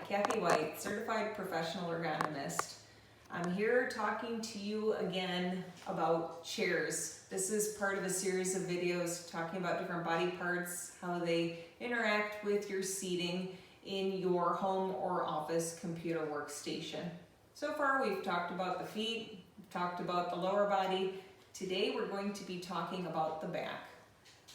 Kathy White, Certified Professional Ergonomist. I'm here talking to you again about chairs. This is part of a series of videos talking about different body parts, how they interact with your seating in your home or office computer workstation. So far we've talked about the feet, we've talked about the lower body. Today we're going to be talking about the back.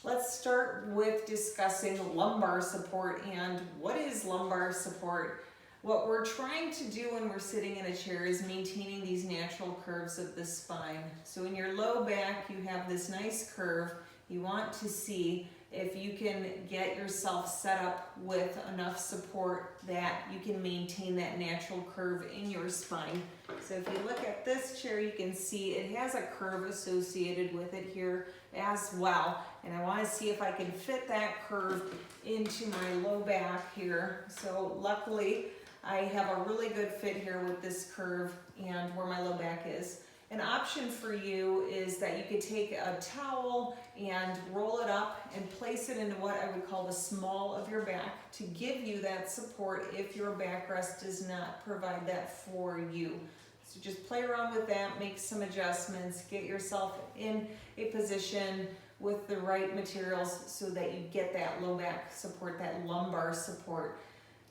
Let's start with discussing lumbar support. And what is lumbar support? What we're trying to do when we're sitting in a chair is maintaining these natural curves of the spine. So in your low back, you have this nice curve. You want to see if you can get yourself set up with enough support that you can maintain that natural curve in your spine. So if you look at this chair, you can see it has a curve associated with it here as well. And I want to see if I can fit that curve into my low back here. So luckily, I have a really good fit here with this curve and where my low back is. An option for you is that you could take a towel and roll it up and place it into what I would call the small of your back to give you that support if your backrest does not provide that for you. So just play around with that, make some adjustments, get yourself in a position with the right materials so that you get that low back support, that lumbar support.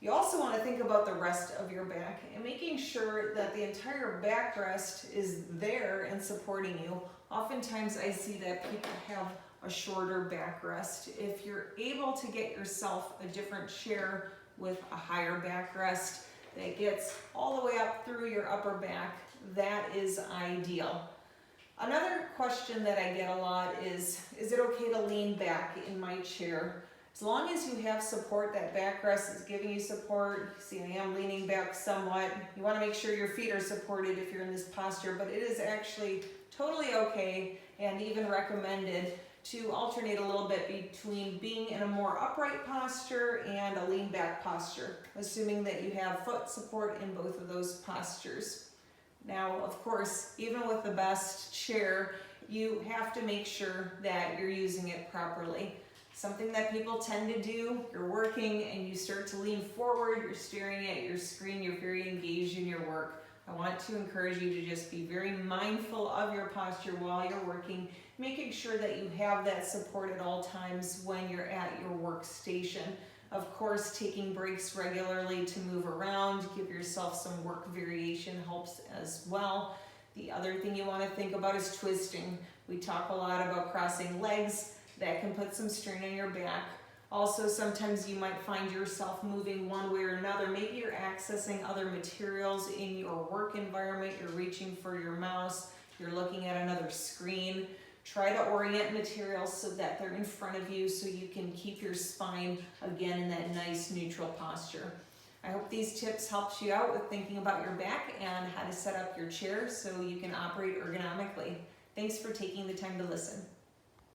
You also want to think about the rest of your back and making sure that the entire backrest is there and supporting you. Oftentimes I see that people have a shorter backrest. If you're able to get yourself a different chair with a higher backrest that gets all the way up through your upper back, that is ideal. Another question that I get a lot is it okay to lean back in my chair? As long as you have support, that backrest is giving you support. See, I am leaning back somewhat. You want to make sure your feet are supported if you're in this posture, but it is actually totally okay and even recommended to alternate a little bit between being in a more upright posture and a lean back posture, assuming that you have foot support in both of those postures. Now, of course, even with the best chair, you have to make sure that you're using it properly. Something that people tend to do, you're working and you start to lean forward, you're staring at your screen, you're very engaged in your work. I want to encourage you to just be very mindful of your posture while you're working, making sure that you have that support at all times when you're at your workstation. Of course, taking breaks regularly to move around, give yourself some work variation helps as well. The other thing you want to think about is twisting. We talk a lot about crossing legs. That can put some strain on your back. Also, sometimes you might find yourself moving one way or another. Maybe you're accessing other materials in your work environment. You're reaching for your mouse. You're looking at another screen. Try to orient materials so that they're in front of you so you can keep your spine, again, in that nice neutral posture. I hope these tips helped you out with thinking about your back and how to set up your chair so you can operate ergonomically. Thanks for taking the time to listen.